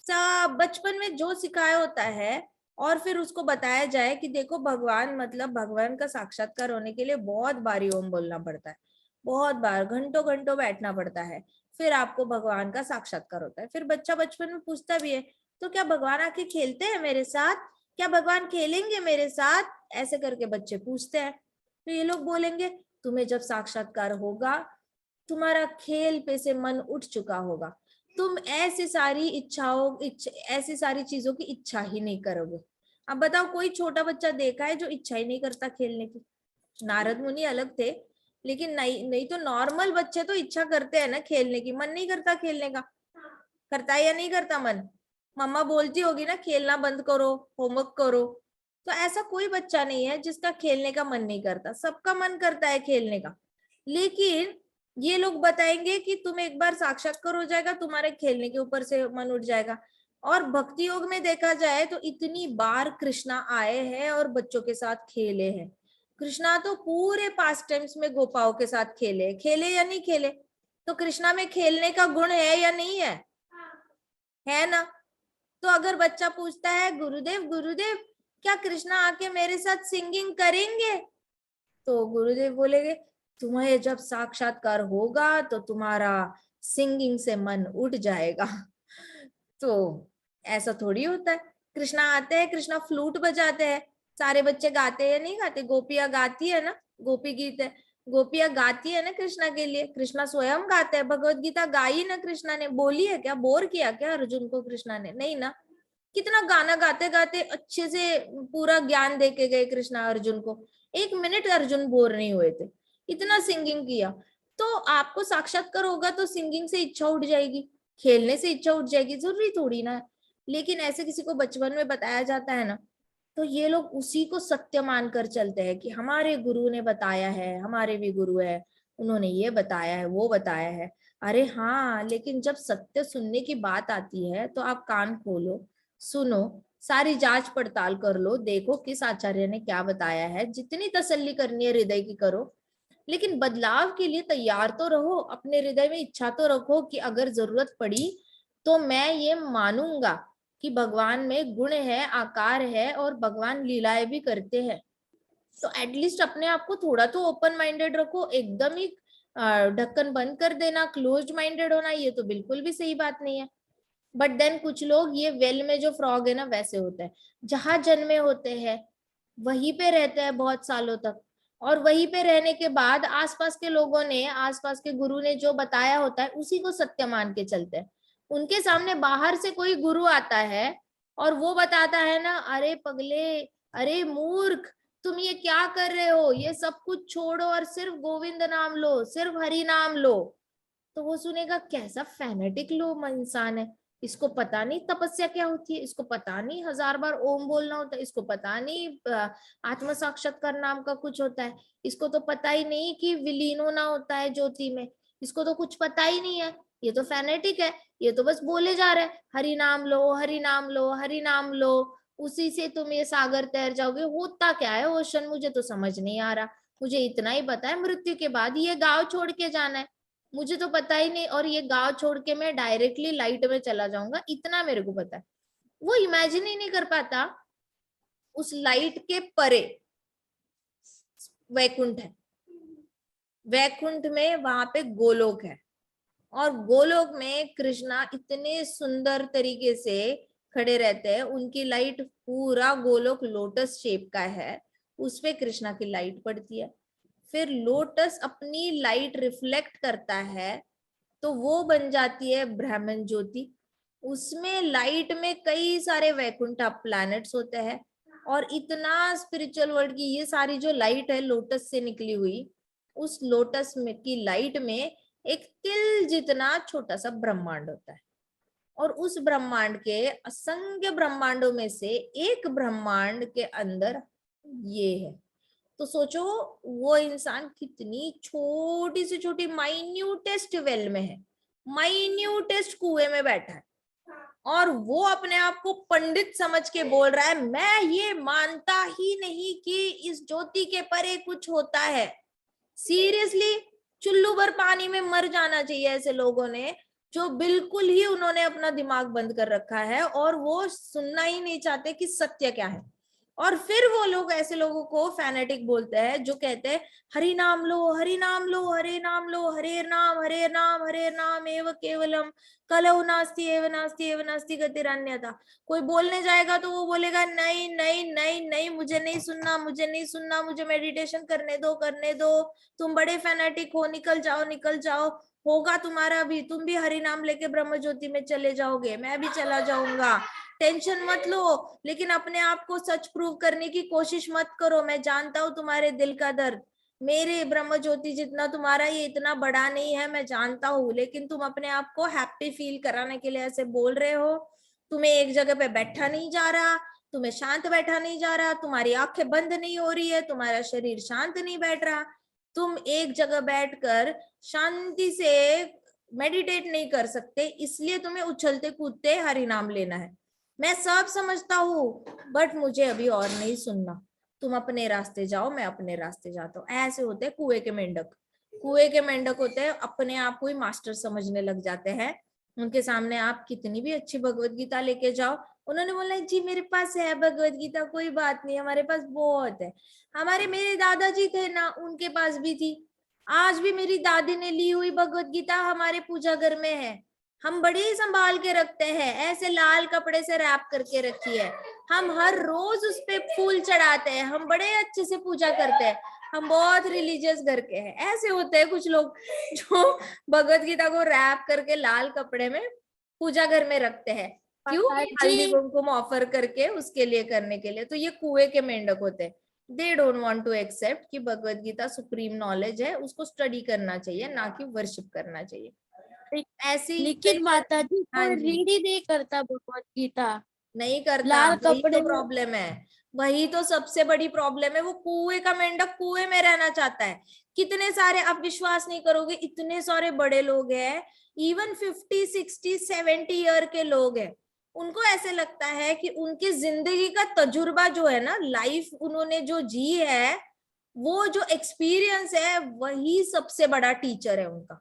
सब बचपन में जो सिखाया होता है, और फिर उसको बताया जाए कि देखो भगवान, मतलब भगवान का साक्षात्कार होने के लिए बहुत बारी ओम बोलना पड़ता है, बहुत बार, घंटों घंटों बैठना पड़ता है, फिर आपको भगवान का साक्षात्कार होता है। फिर बच्चा बचपन में पूछता भी है, तो क्या भगवान आके खेलते हैं मेरे साथ, क्या भगवान खेलेंगे मेरे साथ, ऐसे करके बच्चे पूछते हैं। तो ये लोग बोलेंगे तुम्हें जब साक्षात्कार होगा, तुम्हारा खेल पे से मन उठ चुका होगा, तुम ऐसी सारी ऐसी सारी चीजों की इच्छा ही नहीं करोगे। अब बताओ कोई छोटा बच्चा देखा है जो इच्छा ही नहीं करता खेलने की? नारद मुनि अलग थे, लेकिन नहीं नहीं तो नॉर्मल बच्चे तो इच्छा करते हैं ना खेलने की, मन नहीं करता खेलने का? करता है या नहीं करता मन? मम्मा बोलती होगी ना खेलना बंद करो, होमवर्क करो। तो ऐसा कोई बच्चा नहीं है जिसका खेलने का मन नहीं करता, सबका मन करता है खेलने का। लेकिन ये लोग बताएंगे कि तुम एक बार साक्षात्कार हो जाएगा, तुम्हारे खेलने के ऊपर से मन उठ जाएगा। और भक्ति योग में देखा जाए तो इतनी बार कृष्णा आए हैं और बच्चों के साथ खेले हैं। कृष्णा तो पूरे पास्ट टाइम्स में गोपाओं के साथ खेले, खेले या नहीं खेले? तो कृष्णा में खेलने का गुण है या नहीं है ना? तो अगर बच्चा पूछता है गुरुदेव गुरुदेव क्या कृष्णा आके मेरे साथ सिंगिंग करेंगे, तो गुरुदेव बोलेंगे तुम्हें जब साक्षात्कार होगा तो तुम्हारा सिंगिंग से मन उठ जाएगा। तो ऐसा थोड़ी होता है। कृष्णा आते हैं, कृष्णा फ्लूट बजाते हैं, सारे बच्चे गाते हैं या नहीं गाते? गोपियां गाती है ना, गोपी गीत है, गोपियां गाती है ना कृष्णा के लिए, कृष्णा स्वयं गाते हैं। भगवत गीता गाई ना कृष्णा ने, बोली है क्या? बोर किया क्या अर्जुन को कृष्णा ने? नहीं ना। कितना गाना गाते गाते अच्छे से पूरा ज्ञान दे के गए कृष्णा अर्जुन को, 1 मिनट अर्जुन बोर नहीं हुए थे, इतना सिंगिंग किया। तो आपको साक्षात्कार होगा तो सिंगिंग से इच्छा उठ जाएगी, खेलने से इच्छा उठ जाएगी, जरूरी थोड़ी ना है। लेकिन ऐसे किसी को बचपन में बताया जाता है ना, तो ये लोग उसी को सत्य मानकर चलते हैं कि हमारे गुरु ने बताया है, हमारे भी गुरु है, उन्होंने ये बताया है, वो बताया है। अरे हाँ, लेकिन जब सत्य सुनने की बात आती है तो आप कान खोलो, सुनो, सारी जांच पड़ताल कर लो, देखो किस आचार्य ने क्या बताया है, जितनी तसल्ली करनी है हृदय की करो। लेकिन बदलाव के लिए तैयार तो रहो, अपने हृदय में इच्छा तो रखो कि अगर जरूरत पड़ी तो मैं ये मानूंगा कि भगवान में गुण है, आकार है और भगवान लीलाएं भी करते हैं। तो एटलीस्ट अपने आप को थोड़ा तो ओपन माइंडेड रखो। एकदम ही ढक्कन बंद कर देना, क्लोज्ड माइंडेड होना, ये तो बिल्कुल भी सही बात नहीं है। बट देन कुछ लोग ये वेल में जो फ्रॉग है ना वैसे होता है, जहां जन्मे होते हैं वहीं पे रहते हैं बहुत सालों तक, और वहीं पे रहने के बाद आसपास के लोगों ने, आसपास के गुरु ने जो बताया होता है उसी को सत्य मान के चलते हैं। उनके सामने बाहर से कोई गुरु आता है और वो बताता है ना, अरे पगले, अरे मूर्ख, तुम ये क्या कर रहे हो, ये सब कुछ छोड़ो और सिर्फ गोविंद नाम लो, सिर्फ हरि नाम लो, तो वो सुनेगा कैसा फैनेटिक लोग इंसान है, इसको पता नहीं तपस्या क्या होती है, इसको पता नहीं 1000 बार ओम बोलना होता है, इसको पता नहीं आत्म साक्षात्कार नाम का कुछ होता है, इसको तो पता ही नहीं कि विलीन होना होता है ज्योति में, इसको तो कुछ पता ही नहीं है, ये तो फैनेटिक है, ये तो बस बोले जा रहे हैं हरि नाम लो, हरि नाम लो, हरि नाम लो, उसी से तुम ये सागर तैर जाओगे। होता क्या है ओशन, मुझे तो समझ नहीं आ रहा। मुझे इतना ही पता है मृत्यु के बाद ये गांव छोड़ के जाना है, मुझे तो पता ही नहीं, और ये गांव छोड़ के मैं डायरेक्टली लाइट में चला जाऊंगा, इतना मेरे को पता है। वो इमेजिन ही नहीं कर पाता उस लाइट के परे वैकुंठ है, वैकुंठ में वहां पे गोलोक है, और गोलोक में कृष्णा इतने सुंदर तरीके से खड़े रहते हैं, उनकी लाइट पूरा गोलोक लोटस शेप का है, उसपे कृष्णा की लाइट पड़ती है, फिर लोटस अपनी लाइट रिफ्लेक्ट करता है तो वो बन जाती है ब्राह्मण ज्योति, उसमें लाइट में कई सारे वैकुंठ प्लैनेट्स होते हैं, और इतना स्पिरिचुअल वर्ल्ड की ये सारी जो लाइट है लोटस से निकली हुई, उस लोटस में की लाइट में एक तिल जितना छोटा सा ब्रह्मांड होता है, और उस ब्रह्मांड के असंख्य ब्रह्मांडों में से एक ब्रह्मांड के अंदर ये है। तो सोचो वो इंसान कितनी छोटी से छोटी माइन्यूटेस्ट वेल में है, माइन्यूटेस्ट कुएं में बैठा है, और वो अपने आप को पंडित समझ के बोल रहा है मैं ये मानता ही नहीं कि इस ज्योति के परे कुछ होता है। सीरियसली चुल्लू भर पानी में मर जाना चाहिए ऐसे लोगों ने, जो बिल्कुल ही उन्होंने अपना दिमाग बंद कर रखा है और वो सुनना ही नहीं चाहते कि सत्य क्या है। और फिर वो लोग ऐसे लोगों को फैनेटिक बोलते हैं जो कहते हैं हरि नाम लो, हरि नाम लो, हरे नाम लो, हरे नाम, हरे नाम, हरे नाम एव केवलम, कलौ नास्ति एव नास्ति एव नास्ति गतिरन्यथा। कोई बोलने जाएगा तो वो बोलेगा नहीं नहीं नहीं नहीं, मुझे नहीं सुनना, मुझे नहीं सुनना, मुझे मेडिटेशन करने दो, करने दो, तुम बड़े फैनेटिक हो, निकल जाओ, निकल जाओ, होगा तुम्हारा भी, तुम भी हरि नाम लेके ब्रह्म ज्योति में चले जाओगे, मैं भी चला जाऊंगा, टेंशन मत लो, लेकिन अपने आप को सच प्रूव करने की कोशिश मत करो, मैं जानता हूं तुम्हारे दिल का दर्द, मेरे ब्रह्म ज्योति जितना तुम्हारा ये इतना बड़ा नहीं है, मैं जानता हूँ, लेकिन तुम अपने आप को हैप्पी फील कराने के लिए ऐसे बोल रहे हो, तुम्हें एक जगह पे बैठा नहीं जा रहा, तुम्हें शांत बैठा नहीं जा रहा, तुम्हारी आंखें बंद नहीं हो रही है, तुम्हारा शरीर शांत नहीं बैठ रहा, तुम एक जगह बैठकर शांति से मेडिटेट नहीं कर सकते, इसलिए तुम्हें उछलते कूदते हरि नाम लेना है। मैं सब समझता हूँ, बट मुझे अभी और नहीं सुनना, तुम अपने रास्ते जाओ, मैं अपने रास्ते जाता हूँ। ऐसे होते हैं कुएं के मेंढक, कुएं के मेंढक होते हैं, अपने आप को ही मास्टर समझने लग जाते हैं। उनके सामने आप कितनी भी अच्छी भगवत गीता लेके जाओ, उन्होंने बोला जी मेरे पास है भगवत गीता, कोई बात नहीं, हमारे पास बहुत है, हमारे मेरे दादाजी थे ना, उनके पास भी थी, आज भी मेरी दादी ने ली हुई भगवत गीता हमारे पूजा घर में है, हम बड़ी संभाल के रखते हैं, ऐसे लाल कपड़े से रैप करके रखी है, हम हर रोज उस पे फूल चढ़ाते हैं, हम बड़े अच्छे से पूजा करते हैं, हम बहुत रिलीजियस घर के हैं। ऐसे होते हैं कुछ लोग जो भगवत गीता को रैप करके लाल कपड़े में पूजा घर में रखते हैं, क्यों? हल्दी कुमकुम ऑफर करके उसके लिए करने के लिए। तो ये कुएं के मेंढक होते हैं, they don't want to accept कि भगवत गीता सुप्रीम नॉलेज है, उसको स्टडी करना चाहिए, ना कि वर्शिप करना चाहिए। ऐसी लेकिन माता जी हाँ कोई जी, रीड ही नहीं करता भगवत गीता, नहीं करता, लाल वही कपड़े तो में। प्रॉब्लम है, वही तो सबसे बड़ी प्रॉब्लम है। वो कुएं का मेंढक कुएं में रहना चाहता है। कितने सारे, आप विश्वास नहीं करोगे, इतने सारे बड़े लोग हैं, इवन 50 60 70 ईयर के लोग हैं, उनको ऐसे लगता है कि उनकी जिंदगी का तजुर्बा जो है ना, लाइफ उन्होंने जो जी है, वो जो एक्सपीरियंस है वही सबसे बड़ा टीचर है उनका।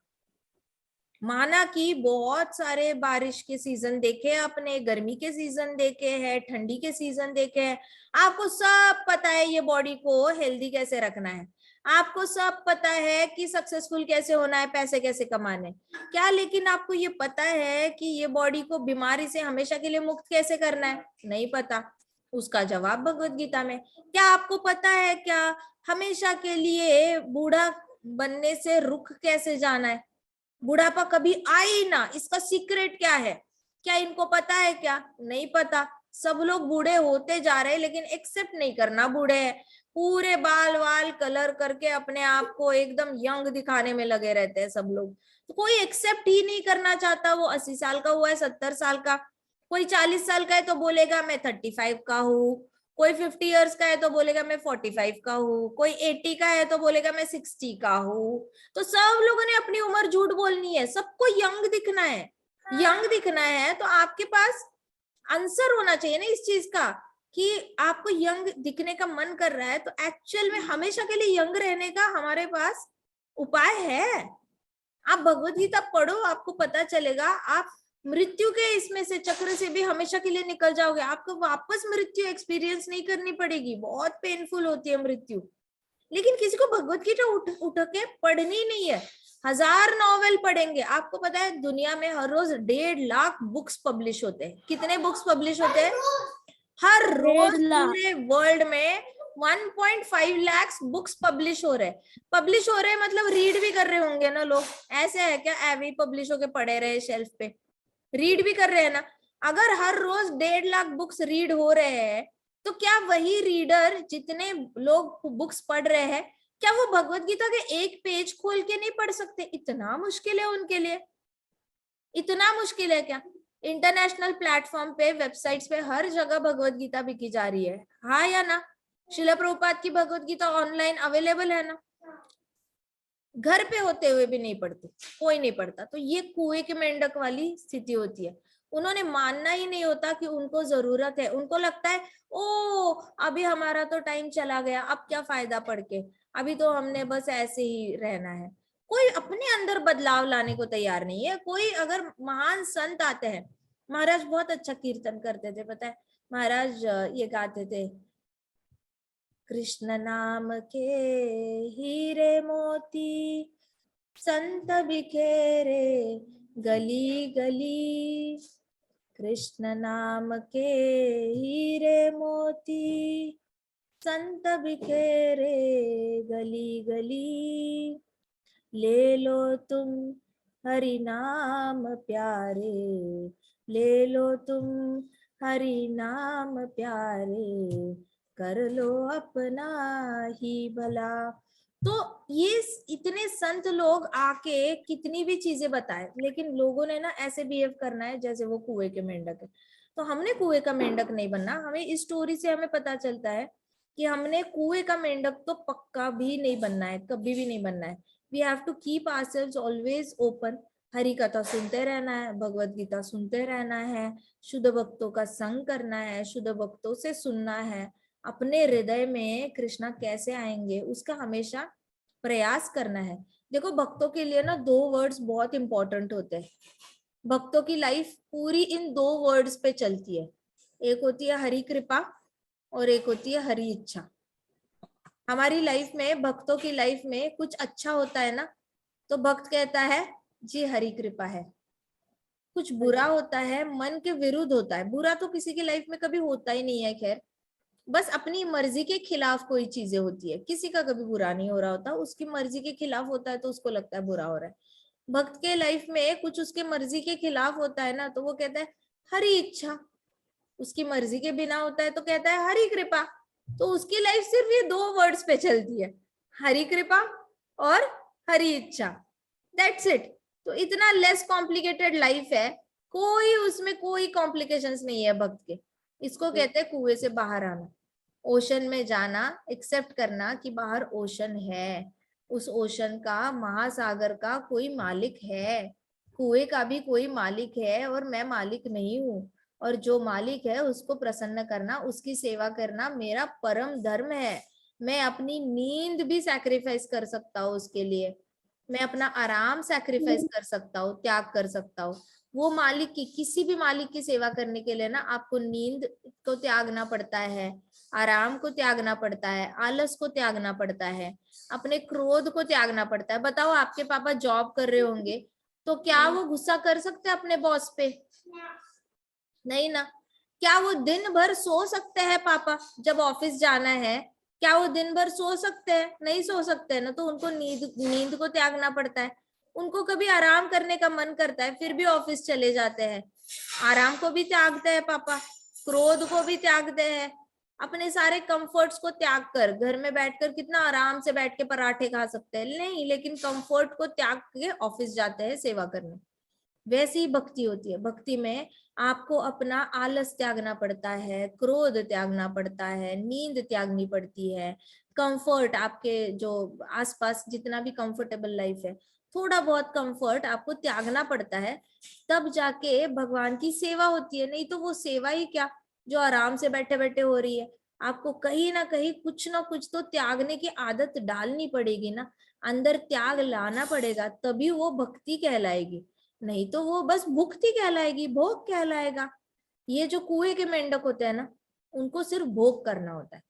माना कि बहुत सारे बारिश के सीजन देखे आपने, गर्मी के सीजन देखे हैं, ठंडी के सीजन देखे हैं, आपको सब पता है ये बॉडी को हेल्दी कैसे रखना है, आपको सब पता है कि सक्सेसफुल कैसे होना है, पैसे कैसे कमाने, क्या लेकिन आपको ये पता है कि ये बॉडी को बीमारी से हमेशा के लिए मुक्त कैसे करना है? नहीं पता। उसका जवाब भगवत गीता में। क्या आपको पता है क्या हमेशा के लिए बूढ़ा बनने से रुक कैसे जाना है? बुढ़ापा कभी आए ही ना, इसका सीक्रेट क्या है? क्या इनको पता है क्या? नहीं पता। सब लोग बूढ़े होते जा रहे हैं, लेकिन एक्सेप्ट नहीं करना बूढ़े हैं। पूरे बाल वाल कलर करके अपने आप को एकदम यंग दिखाने में लगे रहते हैं सब लोग। तो कोई एक्सेप्ट ही नहीं करना चाहता। वो 80 साल का हुआ है, 70 साल का, कोई 40 साल का है तो बोलेगा मैं 35 का हूँ, कोई 50 इयर्स का है तो बोलेगा मैं 45 का हूँ, कोई 80 का है तो बोलेगा मैं 60 का हूँ। तो सब लोगों ने अपनी उम्र झूठ बोलनी है, सबको यंग दिखना है। यंग दिखना है तो आपके पास आंसर होना चाहिए ना इस चीज का, कि आपको यंग दिखने का मन कर रहा है, तो एक्चुअल में हमेशा के लिए यंग रहने का हमारे पास उपाय है। आप भगवत गीता पढ़ो, आपको पता चलेगा। आप मृत्यु के इसमें से चक्र से भी हमेशा के लिए निकल जाओगे। आपको वापस मृत्यु एक्सपीरियंस नहीं करनी पड़ेगी। बहुत पेनफुल होती है मृत्यु, लेकिन किसी को भगवत गीता उठ के पढ़नी नहीं है। 1000 नॉवेल पढ़ेंगे। आपको पता है दुनिया में हर रोज 1.5 लाख बुक्स पब्लिश होते हैं। कितने बुक्स पब्लिश होते हैं हर रोज? 1.5 लाख। पूरे वर्ल्ड में 1.5 लाख बुक्स पब्लिश हो रहे हैं। पब्लिश हो रहे हैं मतलब रीड भी कर रहे होंगे ना लोग। ऐसे है क्या एवी पब्लिश होके पड़े रहे शेल्फ पे? रीड भी कर रहे हैं ना। अगर हर रोज 1.5 लाख बुक्स रीड हो रहे हैं, तो क्या वही रीडर जितने लोग बुक्स पढ़ रहे हैं, क्या वो भगवत गीता के एक पेज खोल के नहीं पढ़ सकते? इतना मुश्किल है उनके लिए? इतना मुश्किल है क्या? इंटरनेशनल प्लेटफॉर्म पे, वेबसाइट्स पे हर जगह भगवत गीता बिकी जा रही है, हाँ या ना? श्रील प्रभुपाद की भगवत गीता ऑनलाइन अवेलेबल है ना? घर पे होते हुए भी नहीं पढ़ते, कोई नहीं पढ़ता। तो ये कुएं के मेंढक वाली स्थिति होती है। उन्होंने मानना ही नहीं होता कि उनको जरूरत है। उनको लगता है ओ अभी हमारा तो टाइम चला गया, अब क्या फायदा पढ़ के, अभी तो हमने बस ऐसे ही रहना है। कोई अपने अंदर बदलाव लाने को तैयार नहीं है। कोई अगर महान संत आते हैं, महाराज बहुत अच्छा कीर्तन करते थे, पता है महाराज ये गाते थे, कृष्ण नाम के हीरे मोती संत बिखेरे गली गली, कृष्ण नाम के हीरे मोती संत बिखेरे गली गली, ले लो तुम हरि नाम प्यारे, ले लो तुम हरि नाम प्यारे, कर लो अपना ही भला। तो ये इतने संत लोग आके कितनी भी चीजें बताए, लेकिन लोगों ने ना ऐसे बिहेव करना है जैसे वो कुएं के मेंढक है। तो हमने कुएं का मेंढक नहीं बनना। हमें इस स्टोरी से हमें पता चलता है कि हमने कुएं का मेंढक तो पक्का भी नहीं बनना है, कभी भी नहीं बनना है। We have to keep ourselves always open. Hari कथा सुनते रहना है, भगवत गीता सुनते रहना है, शुद्ध भक्तों का संग करना है, शुद्ध भक्तों से सुनना है, अपने हृदय में कृष्णा कैसे आएंगे उसका हमेशा प्रयास करना है। देखो भक्तों के लिए ना 2 वर्ड्स बहुत इंपॉर्टेंट होते हैं। भक्तों की लाइफ पूरी इन 2 वर्ड्स पे चलती है। एक होती है हरि कृपा और एक होती है हरि इच्छा। हमारी लाइफ में, भक्तों की लाइफ में कुछ अच्छा होता है ना, तो भक्त कहता है जी हरि कृपा है। कुछ बुरा होता है, मन के विरुद्ध होता है। बुरा तो किसी की लाइफ में कभी होता ही नहीं है, खैर बस अपनी मर्जी के खिलाफ कोई चीजें होती है। किसी का कभी बुरा नहीं हो रहा होता, उसकी मर्जी के खिलाफ होता है तो उसको लगता है बुरा हो रहा है। भक्त के लाइफ में कुछ उसके मर्जी के खिलाफ होता है ना, तो वो कहता है हरि इच्छा। उसकी मर्जी के बिना होता है तो कहता है हरि कृपा। तो उसकी लाइफ सिर्फ ये 2 वर्ड्स पे चलती है, हरि कृपा और हरि इच्छा, दैट्स इट। तो इतना लेस कॉम्प्लिकेटेड लाइफ है, कोई उसमें कोई कॉम्प्लिकेशंस नहीं है भक्त के। इसको कहते हैं कुएं से बाहर आना, ओशन में जाना, एक्सेप्ट करना कि बाहर ओशन है, उस ओशन का, महासागर का कोई मालिक है, कुएं का भी कोई मालिक है और मैं मालिक नहीं हूँ। और जो मालिक है उसको प्रसन्न करना, उसकी सेवा करना मेरा परम धर्म है। मैं अपनी नींद भी सैक्रिफाइस कर सकता हूँ उसके लिए, मैं अपना आराम सैक्रिफाइस कर सकता हूँ, त्याग कर सकता हूँ। वो मालिक की, किसी भी मालिक की सेवा करने के लिए ना आपको नींद को त्यागना पड़ता है, आराम को त्यागना पड़ता है, आलस को त्यागना पड़ता है, अपने क्रोध को त्यागना पड़ता है। बताओ आपके पापा जॉब कर रहे होंगे तो क्या वो गुस्सा कर सकते हैं अपने बॉस पे? नहीं ना। क्या वो दिन भर सो सकते हैं पापा जब ऑफिस जाना है? क्या वो दिन भर सो सकते हैं? नहीं सो सकते हैं ना। तो उनको नींद को त्यागना पड़ता है। उनको कभी आराम करने का मन करता है फिर भी ऑफिस चले जाते हैं। आराम को भी त्यागते हैं पापा, क्रोध को भी त्यागते हैं, अपने सारे कंफर्ट्स को त्याग कर घर में बैठकर कितना आराम से बैठ के पराठे खा सकते हैं, नहीं, लेकिन कंफर्ट को त्याग के ऑफिस जाते हैं सेवा करने। वैसी ही भक्ति होती है। भक्ति में आपको अपना आलस त्यागना पड़ता है, क्रोध त्यागना पड़ता है, नींद त्यागनी पड़ती है, कंफर्ट, आपके जो आसपास जितना भी कंफर्टेबल लाइफ है, थोड़ा बहुत कंफर्ट आपको त्यागना पड़ता है, तब जाके भगवान की सेवा होती है। नहीं तो वो सेवा ही क्या जो आराम से बैठे बैठे हो रही है। आपको कहीं ना कहीं कुछ ना कुछ तो त्यागने की आदत डालनी पड़ेगी ना, अंदर त्याग लाना पड़ेगा, तभी वो भक्ति कहलाएगी, नहीं तो वो बस भुक्ति कहलाएगी, भोग कहलाएगा। ये जो कुएं के मेंढक होते हैं ना, उनको सिर्फ भोग करना होता है,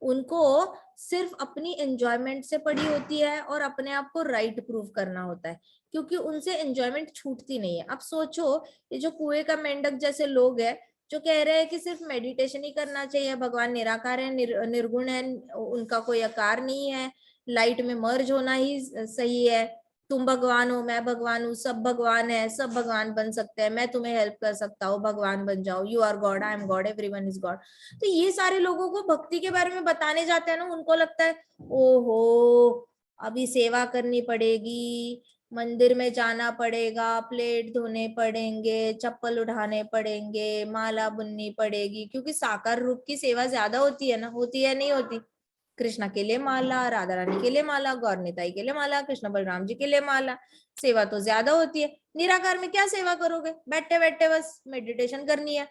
उनको सिर्फ अपनी एंजॉयमेंट से पड़ी होती है और अपने आप को राइट प्रूव करना होता है, क्योंकि उनसे एंजॉयमेंट छूटती नहीं है। अब सोचो, ये जो कुएं का मेंढक जैसे लोग हैं जो कह रहे हैं कि सिर्फ मेडिटेशन ही करना चाहिए, भगवान निराकार है, निर्गुण है, उनका कोई आकार नहीं है, लाइट में मर्ज होना ही सही है, तुम भगवान हो, मैं भगवान हूँ, सब भगवान है, सब भगवान बन सकते हैं, मैं तुम्हें हेल्प कर सकता हूँ, भगवान बन जाओ, you are God, I am God, everyone is God. तो ये सारे लोगों को भक्ति के बारे में बताने जाते हैं ना, उनको लगता है ओहो अभी सेवा करनी पड़ेगी, मंदिर में जाना पड़ेगा, प्लेट धोने पड़ेंगे, चप्पल उठाने पड़ेंगे, माला बुननी पड़ेगी, क्योंकि साकार रूप की सेवा ज्यादा होती है ना, होती है नहीं होती? कृष्णा के लिए माला, राधा रानी के लिए माला, गौर निताई के लिए माला, कृष्ण बलराम जी के लिए माला, सेवा तो ज्यादा होती है। निराकार में क्या सेवा करोगे, बैठे बैठे बस मेडिटेशन करनी है।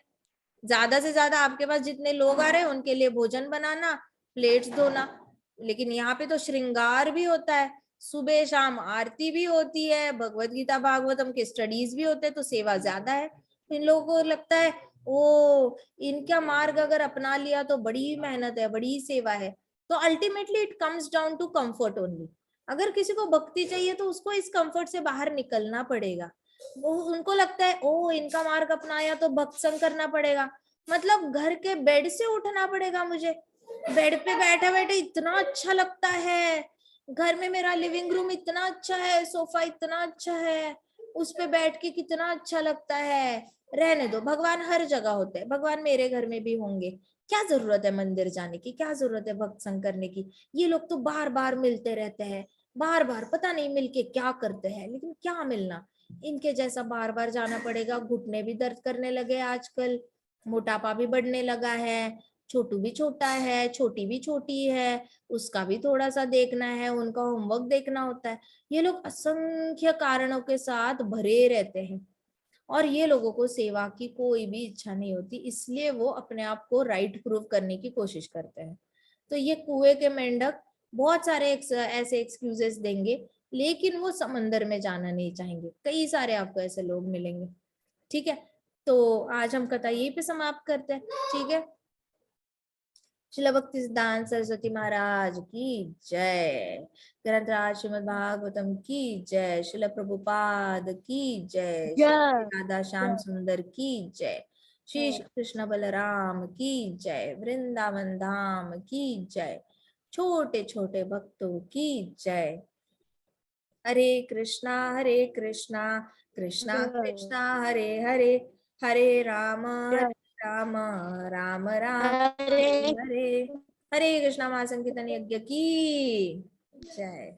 ज्यादा से ज्यादा आपके पास जितने लोग आ रहे हैं उनके लिए भोजन बनाना, प्लेट्स धोना, लेकिन यहाँ पे तो श्रृंगार भी होता है, सुबह शाम आरती भी होती है, भगवत गीता भागवतम के स्टडीज भी होते हैं, तो सेवा ज्यादा है। इन लोगों को लगता है ओ इनका मार्ग अगर अपना लिया तो बड़ी मेहनत है, बड़ी सेवा है। तो ultimately it comes down to comfort only. अगर किसी को भक्ति चाहिए तो उसको इस कंफर्ट से बाहर निकलना पड़ेगा। वो उनको लगता है ओ इनका मार्ग अपनाया तो भक्त संग करना पड़ेगा, मतलब घर के बेड से उठना पड़ेगा मुझे, बेड पे बैठे बैठे इतना अच्छा लगता है, घर में मेरा लिविंग रूम इतना अच्छा है, सोफा इतना अच्छा है, उस पे बैठ के कितना अच्छा लगता है। रहने दो, भगवान हर जगह होते हैं, भगवान मेरे घर में भी होंगे, क्या जरूरत है मंदिर जाने की, क्या जरूरत है भक्त संग करने की। ये लोग तो बार बार मिलते रहते हैं, बार बार पता नहीं मिलके क्या करते हैं, लेकिन क्या मिलना, इनके जैसा बार बार जाना पड़ेगा। घुटने भी दर्द करने लगे आजकल, मोटापा भी बढ़ने लगा है, छोटू भी छोटा है, छोटी भी छोटी है, उसका भी थोड़ा सा देखना है, उनका होमवर्क देखना होता है। ये लोग असंख्य कारणों के साथ भरे रहते हैं और ये लोगों को सेवा की कोई भी इच्छा नहीं होती, इसलिए वो अपने आप को राइट प्रूव करने की कोशिश करते हैं। तो ये कुएं के मेंढक बहुत सारे ऐसे एक्सक्यूजेस देंगे, लेकिन वो समंदर में जाना नहीं चाहेंगे। कई सारे आपको ऐसे लोग मिलेंगे। ठीक है, तो आज हम कथा यहीं पे समाप्त करते हैं। ठीक है, श्रील भक्ति सिद्धांत सरस्वती महाराज की जय, ग्रंथराज श्रीमद् भागवतम की जय, श्रील प्रभुपाद की जय, श्री राधा श्याम सुंदर की जय, श्री कृष्ण बलराम की जय, वृंदावन धाम की जय, छोटे छोटे भक्तों की जय। हरे कृष्णा कृष्णा कृष्णा हरे हरे, हरे राम राम राम राम हरे हरे। हरे कृष्णा महासंकीर्तन यज्ञ की जय।